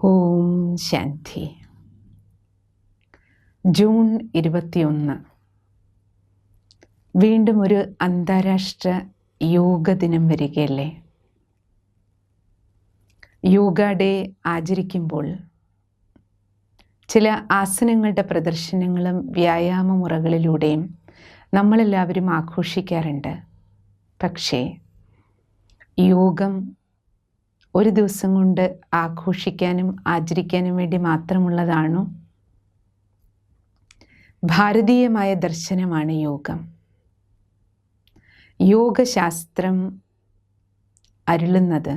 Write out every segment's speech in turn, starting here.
Om Shanti. June 21 വീണ്ടും ഒരു അന്താരാഷ്ട്ര യോഗ ദിനം വരികയല്ലേ. യോഗ ഡേ ആചരിക്കുമ്പോൾ ചില ആസനങ്ങളുടെ പ്രദർശനങ്ങളും വ്യായാമ മുറകളിലൂടെയും നമ്മളെല്ലാവരും ആഘോഷിക്കാറുണ്ട്. പക്ഷേ യോഗം ഒരു ദിവസം കൊണ്ട് ആഘോഷിക്കാനും ആചരിക്കാനും വേണ്ടി മാത്രമുള്ളതാണോ? ഭാരതീയമായ ദർശനമാണ് യോഗം. യോഗശാസ്ത്രം അരുളുന്നത്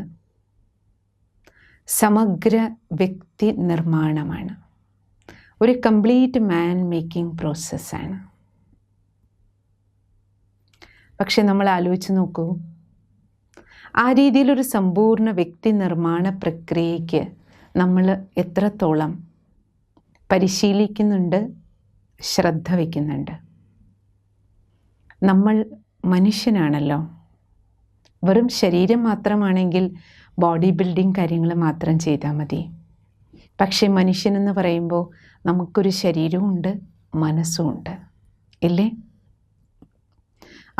സമഗ്ര വ്യക്തി നിർമ്മാണമാണ്. ഒരു കംപ്ലീറ്റ് മാൻ മേക്കിംഗ് പ്രോസസ്സാണ്. പക്ഷെ നമ്മൾ ആലോചിച്ച് നോക്കൂ, ആ രീതിയിലൊരു സമ്പൂർണ്ണ വ്യക്തി നിർമ്മാണ പ്രക്രിയയ്ക്ക് നമ്മൾ എത്രത്തോളം പരിശീലിക്കുന്നുണ്ട്, ശ്രദ്ധ വയ്ക്കുന്നുണ്ട്. നമ്മൾ മനുഷ്യനാണല്ലോ. വെറും ശരീരം മാത്രമാണെങ്കിൽ ബോഡി ബിൽഡിംഗ് കാര്യങ്ങൾ മാത്രം ചെയ്താൽ മതി. പക്ഷേ മനുഷ്യനെന്ന് പറയുമ്പോൾ നമുക്കൊരു ശരീരമുണ്ട്, മനസ്സുമുണ്ട്, ഇല്ലേ?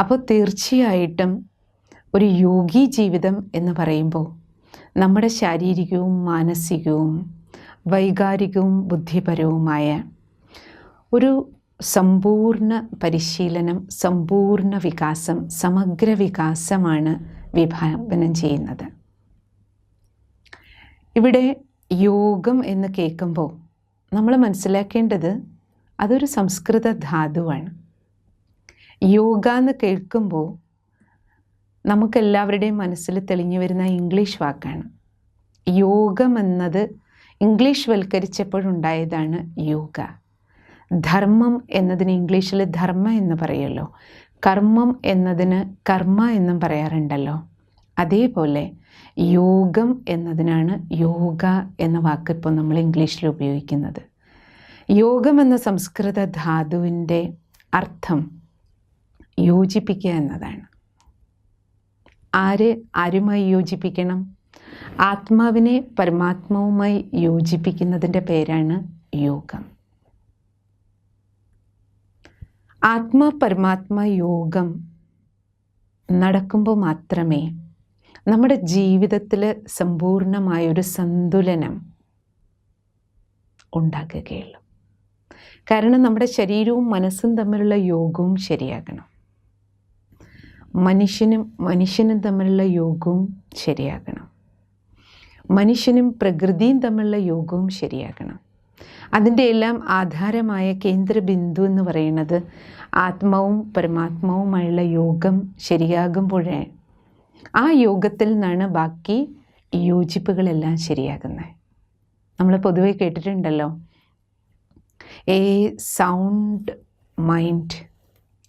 അപ്പോൾ തീർച്ചയായിട്ടും ഒരു യോഗി ജീവിതം എന്ന് പറയുമ്പോൾ നമ്മുടെ ശാരീരികവും മാനസികവും വൈകാരികവും ബുദ്ധിപരവുമായ ഒരു സമ്പൂർണ്ണ പരിശീലനം, സമ്പൂർണ്ണ വികാസം, സമഗ്ര വികാസമാണ് വിഭാവനം ചെയ്യുന്നത്. ഇവിടെ യോഗം എന്ന് കേൾക്കുമ്പോൾ നമ്മൾ മനസ്സിലാക്കേണ്ടത് അതൊരു സംസ്കൃത ധാതുവാണ്. യോഗ എന്ന് കേൾക്കുമ്പോൾ നമുക്കെല്ലാവരുടെയും മനസ്സിൽ തെളിഞ്ഞു വരുന്ന ഇംഗ്ലീഷ് വാക്കാണ്. യോഗം എന്നത് ഇംഗ്ലീഷ് വൽക്കരിച്ചപ്പോഴുണ്ടായതാണ് യോഗ. ധർമ്മം എന്നതിന് ഇംഗ്ലീഷിൽ ധർമ്മ എന്ന് പറയുമല്ലോ, കർമ്മം എന്നതിന് കർമ്മ എന്നും പറയാറുണ്ടല്ലോ. അതേപോലെ യോഗം എന്നതിനാണ് യോഗ എന്ന വാക്ക് ഇപ്പോൾ നമ്മൾ ഇംഗ്ലീഷിൽ ഉപയോഗിക്കുന്നത്. യോഗം എന്ന സംസ്കൃത ധാതുവിൻ്റെ അർത്ഥം യോജിപ്പിക്കുക എന്നതാണ്. ആരുമായി യോജിപ്പിക്കണം? ആത്മാവിനെ പരമാത്മാവുമായി യോജിപ്പിക്കുന്നതിൻ്റെ പേരാണ് യോഗം. ആത്മാ പരമാത്മ യോഗം നടക്കുമ്പോൾ മാത്രമേ നമ്മുടെ ജീവിതത്തിൽ സമ്പൂർണമായൊരു സന്തുലനം ഉണ്ടാക്കുകയുള്ളൂ. കാരണം നമ്മുടെ ശരീരവും മനസ്സും തമ്മിലുള്ള യോഗവും ശരിയാകണം. മനുഷ്യനും തമ്മിലുള്ള യോഗവും ശരിയാകണം. മനുഷ്യനും പ്രകൃതിയും തമ്മിലുള്ള യോഗവും ശരിയാകണം. അതിൻ്റെ എല്ലാം ആധാരമായ കേന്ദ്ര ബിന്ദു എന്ന് പറയുന്നത് ആത്മാവും പരമാത്മാവുമായുള്ള യോഗം ശരിയാകുമ്പോഴേ ആ യോഗത്തിൽ നിന്നാണ് ബാക്കി യോജിപ്പുകളെല്ലാം ശരിയാകുന്നത്. നമ്മൾ പൊതുവെ കേട്ടിട്ടുണ്ടല്ലോ, a sound mind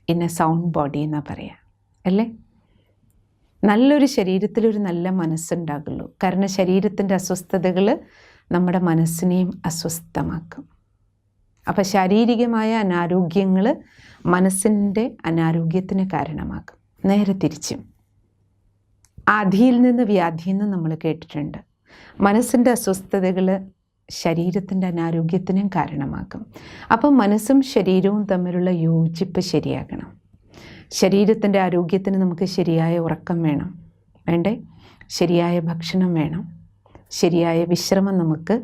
in a sound body എന്നാ പറയാം, അല്ലേ? നല്ലൊരു ശരീരത്തിലൊരു നല്ല മനസ്സുണ്ടാകുള്ളൂ. കാരണം ശരീരത്തിൻ്റെ അസ്വസ്ഥതകൾ നമ്മുടെ മനസ്സിനെയും അസ്വസ്ഥമാക്കും. അപ്പം ശാരീരികമായ അനാരോഗ്യങ്ങൾ മനസ്സിൻ്റെ അനാരോഗ്യത്തിന് കാരണമാകും. നേരെ തിരിച്ചും ആധിയിൽ നിന്ന് വ്യാധിയെന്ന് നമ്മൾ കേട്ടിട്ടുണ്ട്. മനസ്സിൻ്റെ അസ്വസ്ഥതകൾ ശരീരത്തിൻ്റെ അനാരോഗ്യത്തിനും കാരണമാകും. അപ്പം മനസ്സും ശരീരവും തമ്മിലുള്ള യോജിപ്പ് ശരിയാകണം. ശരീരത്തിൻ്റെ ആരോഗ്യത്തിന് നമുക്ക് ശരിയായ ഉറക്കം വേണം, വേണ്ടേ? ശരിയായ ഭക്ഷണം വേണം, ശരിയായ വിശ്രമം നമുക്ക്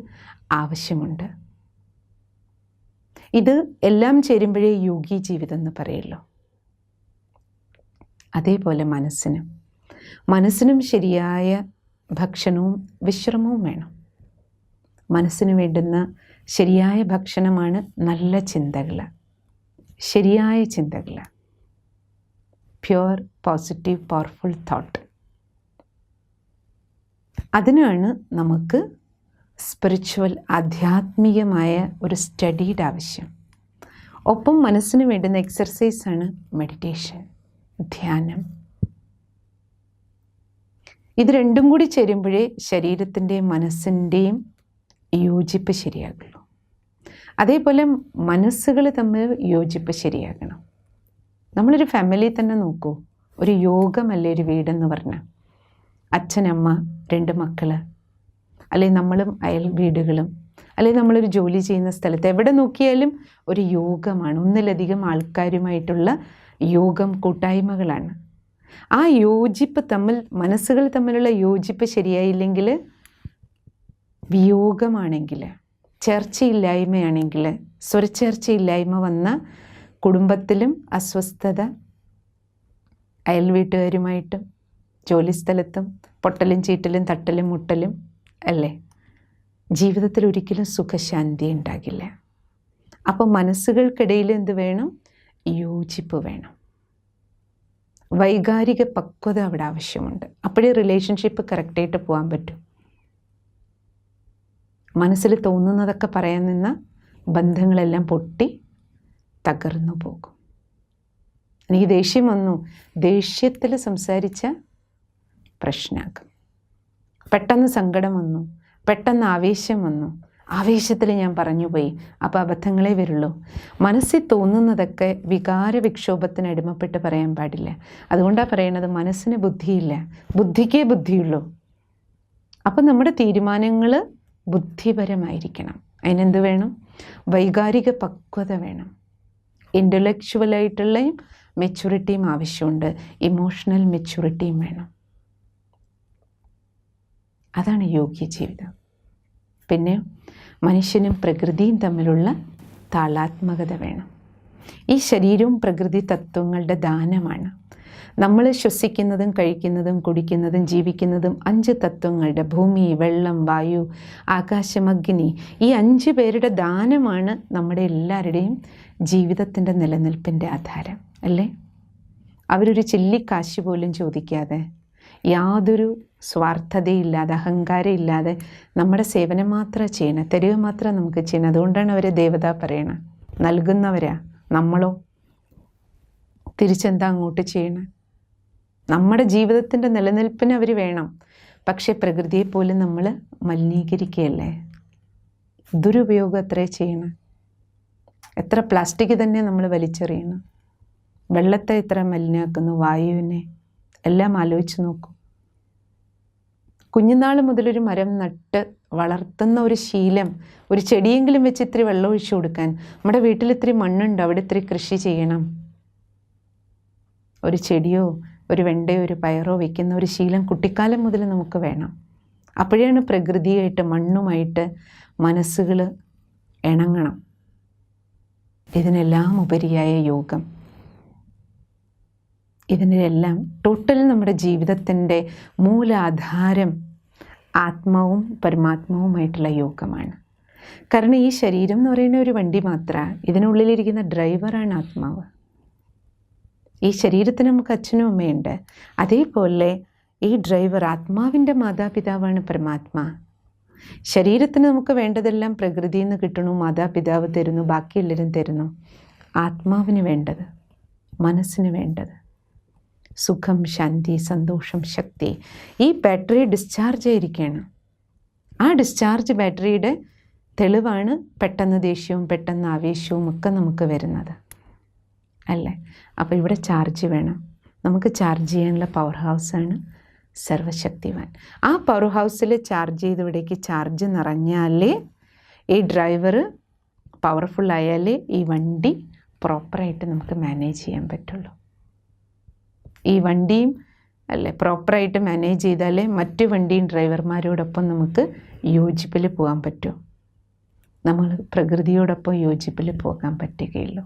ആവശ്യമുണ്ട്. ഇത് എല്ലാം ചേരുമ്പോഴേ യോഗി ജീവിതം എന്ന് പറയുള്ളൂ. അതേപോലെ മനസ്സിനും ശരിയായ ഭക്ഷണവും വിശ്രമവും വേണം. മനസ്സിന് വേണ്ടുന്ന ശരിയായ ഭക്ഷണമാണ് നല്ല ചിന്തകൾ, ശരിയായ ചിന്തകൾ, പ്യുവർ പോസിറ്റീവ് പവർഫുൾ തോട്ട്. അതിനാണ് നമുക്ക് സ്പിരിച്വൽ ആധ്യാത്മികമായ ഒരു സ്റ്റഡിയുടെ ആവശ്യം. ഒപ്പം മനസ്സിന് വേണ്ടുന്ന എക്സർസൈസാണ് മെഡിറ്റേഷൻ, ധ്യാനം. ഇത് രണ്ടും കൂടി ചേരുമ്പോഴേ ശരീരത്തിൻ്റെയും മനസ്സിൻ്റെയും യോജിപ്പ് ശരിയാകുള്ളൂ. അതേപോലെ മനസ്സുകൾ തമ്മിൽ യോജിപ്പ് ശരിയാകണം. നമ്മളൊരു ഫാമിലി തന്നെ നോക്കൂ, ഒരു യോഗമല്ലേ ഒരു വീടെന്ന് പറഞ്ഞാൽ. അച്ഛനമ്മ, 2 മക്കൾ, അല്ലെങ്കിൽ നമ്മളും അയൽ വീടുകളും, അല്ലെങ്കിൽ നമ്മളൊരു ജോലി ചെയ്യുന്ന സ്ഥലത്ത് എവിടെ നോക്കിയാലും ഒരു യോഗമാണ്. ഒന്നിലധികം ആൾക്കാരുമായിട്ടുള്ള യോഗം, കൂട്ടായ്മകളാണ്. ആ യോജിപ്പ് മനസ്സുകൾ തമ്മിലുള്ള യോജിപ്പ് ശരിയായില്ലെങ്കിൽ, വിയോഗമാണെങ്കിൽ, ചേർച്ചയില്ലായ്മയാണെങ്കിൽ, സ്വരച്ചേർച്ചയില്ലായ്മ വന്ന കുടുംബത്തിലും അസ്വസ്ഥത, അയൽ വീട്ടുകാരുമായിട്ടും ജോലിസ്ഥലത്തും പൊട്ടലും ചീറ്റലും തട്ടലും മുട്ടലും അല്ലേ, ജീവിതത്തിൽ ഒരിക്കലും സുഖശാന്തി ഉണ്ടാകില്ല. അപ്പോൾ മനസ്സുകൾക്കിടയിൽ എന്ത് വേണം? യോജിപ്പ് വേണം. വൈകാരിക പക്വത അവിടെ ആവശ്യമുണ്ട്. അപ്പോഴേ റിലേഷൻഷിപ്പ് കറക്റ്റായിട്ട് പോകാൻ പറ്റും. മനസ്സിൽ തോന്നുന്നതൊക്കെ പറയാൻ നിന്ന ബന്ധങ്ങളെല്ലാം പൊട്ടി തകർന്നു പോകും. എനിക്ക് ദേഷ്യം വന്നു, ദേഷ്യത്തിൽ സംസാരിച്ച പ്രശ്നമാകും. പെട്ടെന്ന് സങ്കടം വന്നു, പെട്ടെന്ന് ആവേശം വന്നു, ആവേശത്തിൽ ഞാൻ പറഞ്ഞു പോയി, അപ്പോൾ അബദ്ധങ്ങളെ വരുള്ളൂ. മനസ്സിൽ തോന്നുന്നതൊക്കെ വികാര വിക്ഷോഭത്തിന് അടിമപ്പെട്ട് പറയാൻ പാടില്ല. അതുകൊണ്ടാണ് പറയണത്, മനസ്സിന് ബുദ്ധിയില്ല, ബുദ്ധിക്കേ ബുദ്ധിയുള്ളൂ. അപ്പം നമ്മുടെ തീരുമാനങ്ങൾ ബുദ്ധിപരമായിരിക്കണം. അതിനെന്ത് വേണം? വൈകാരിക പക്വത വേണം. ഇൻ്റലക്ച്വലായിട്ടുള്ള മെച്യൂരിറ്റിയും ആവശ്യമുണ്ട്, ഇമോഷണൽ മെച്യൂരിറ്റിയും വേണം. അതാണ് യോഗ്യ ജീവിതം. പിന്നെ മനുഷ്യനും പ്രകൃതിയും തമ്മിലുള്ള താളാത്മകത വേണം. ഈ ശരീരവും പ്രകൃതി തത്വങ്ങളുടെ ദാനമാണ്. നമ്മൾ ശ്വസിക്കുന്നതും കഴിക്കുന്നതും കുടിക്കുന്നതും ജീവിക്കുന്നതും 5 തത്വങ്ങളുടെ, ഭൂമി, വെള്ളം, വായു, ആകാശം, അഗ്നി, ഈ 5 പേരുടെ ദാനമാണ് നമ്മുടെ എല്ലാവരുടെയും ജീവിതത്തിൻ്റെ നിലനിൽപ്പിൻ്റെ ആധാരം അല്ലേ? അവരൊരു ചില്ലിക്കാശ് പോലും ചോദിക്കാതെ, യാതൊരു സ്വാർത്ഥതയില്ലാതെ, അഹങ്കാരമില്ലാതെ നമ്മുടെ സേവനം മാത്രം ചെയ്യണം, തരിക മാത്രം നമുക്ക് ചെയ്യണം. അതുകൊണ്ടാണ് അവരെ ദേവത പറയണത്. നൽകുന്നവരാ. നമ്മളോ തിരിച്ചെന്താ അങ്ങോട്ട് ചെയ്യണം? നമ്മുടെ ജീവിതത്തിൻ്റെ നിലനിൽപ്പിന് അവർ വേണം. പക്ഷേ പ്രകൃതിയെപ്പോലും നമ്മൾ മലിനീകരിക്കുകയല്ലേ? ദുരുപയോഗം എത്ര ചെയ്യണം? എത്ര പ്ലാസ്റ്റിക് തന്നെ നമ്മൾ വലിച്ചെറിയണം. വെള്ളത്തെ എത്ര മലിനാക്കുന്നു, വായുവിനെ. എല്ലാം ആലോചിച്ച് നോക്കൂ. കുഞ്ഞുനാൾ മുതലൊരു മരം നട്ട് വളർത്തുന്ന ഒരു ശീലം, ഒരു ചെടിയെങ്കിലും വെച്ച് ഇത്തിരി വെള്ളം ഒഴിച്ചു കൊടുക്കാൻ, നമ്മുടെ വീട്ടിൽ ഇത്തിരി മണ്ണുണ്ട്, അവിടെ ഇത്തിരി കൃഷി ചെയ്യണം. ഒരു ചെടിയോ ഒരു വെണ്ടയോ ഒരു പയറോ വയ്ക്കുന്ന ഒരു ശീലം കുട്ടിക്കാലം മുതൽ നമുക്ക് വേണം. അപ്പോഴാണ് പ്രകൃതിയായിട്ട്, മണ്ണുമായിട്ട് മനസ്സുകൾ ഇണങ്ങണം. ഇതിനെല്ലാം ഉപരിയായ യോഗം, ഇതിനെല്ലാം ടോട്ടൽ നമ്മുടെ ജീവിതത്തിൻ്റെ മൂലാധാരം ആത്മാവും പരമാത്മാവുമായിട്ടുള്ള യോഗമാണ്. കാരണം ഈ ശരീരം എന്ന് പറയുന്ന ഒരു വണ്ടി മാത്രമാണ്, ഇതിനുള്ളിലിരിക്കുന്ന ഡ്രൈവറാണ് ആത്മാവ്. ഈ ശരീരത്തിന് നമുക്ക് അച്ഛനും അമ്മയുണ്ട്, അതേപോലെ ഈ ഡ്രൈവർ ആത്മാവിൻ്റെ മാതാപിതാവാണ് പരമാത്മാ. ശരീരത്തിന് നമുക്ക് വേണ്ടതെല്ലാം പ്രകൃതിയിൽ നിന്ന് കിട്ടണു, മാതാപിതാവ് തരുന്നു, ബാക്കി എല്ലാവരും തരുന്നു. ആത്മാവിന് വേണ്ടത്, മനസ്സിന് വേണ്ടത് സുഖം, ശാന്തി, സന്തോഷം, ശക്തി. ഈ ബാറ്ററി ഡിസ്ചാർജ് ആയിരിക്കുകയാണ്. ആ ഡിസ്ചാർജ് ബാറ്ററിയുടെ തെളിവാണ് പെട്ടെന്ന് ദേഷ്യവും പെട്ടെന്ന് ആവേശവും ഒക്കെ നമുക്ക് വരുന്നത് അല്ലേ? അപ്പോൾ ഇവിടെ ചാർജ് വേണം. നമുക്ക് ചാർജ് ചെയ്യാനുള്ള പവർ ഹൗസാണ് സർവശക്തിവാൻ. ആ പവർ ഹൗസിൽ ചാർജ് ചെയ്ത് ഇവിടേക്ക് ചാർജ് നിറഞ്ഞാലേ ഈ ഡ്രൈവർ പവർഫുള്ളായാലേ ഈ വണ്ടി പ്രോപ്പറായിട്ട് നമുക്ക് മാനേജ് ചെയ്യാൻ പറ്റുള്ളൂ. ഈ വണ്ടിയും അല്ലേ പ്രോപ്പറായിട്ട് മാനേജ് ചെയ്താലേ മറ്റു വണ്ടിയും ഡ്രൈവർമാരോടൊപ്പം നമുക്ക് യോജിപ്പിൽ പോകാൻ പറ്റൂ. നമ്മൾ പ്രകൃതിയോടൊപ്പം യോജിപ്പിൽ പോകാൻ പറ്റുകയുള്ളൂ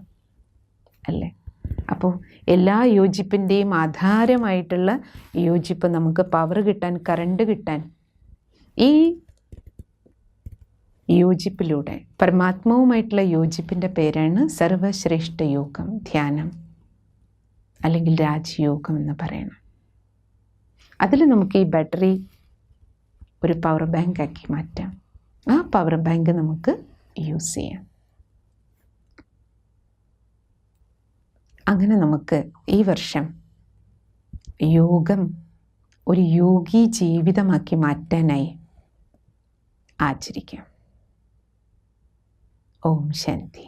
അല്ലേ? അപ്പോൾ എല്ലാ യോജിപ്പിൻ്റെയും ആധാരമായിട്ടുള്ള യോജിപ്പ്, നമുക്ക് പവർ കിട്ടാൻ, കറണ്ട് കിട്ടാൻ ഈ യോജിപ്പിലൂടെ, പരമാത്മാവുമായിട്ടുള്ള യോജിപ്പിൻ്റെ പേരാണ് സർവശ്രേഷ്ഠ യോഗം, ധ്യാനം അല്ലെങ്കിൽ രാജയോഗം എന്ന് പറയണം. അതിൽ നമുക്ക് ഈ ബാറ്ററി ഒരു പവർ ബാങ്ക് ആക്കി മാറ്റാം. ആ പവർ ബാങ്ക് നമുക്ക് യൂസ് ചെയ്യാം. അങ്ങനെ നമുക്ക് ഈ വർഷം യോഗം ഒരു യോഗി ജീവിതമാക്കി മാറ്റാനായി ആചരിക്കാം. ഓം ശാന്തി.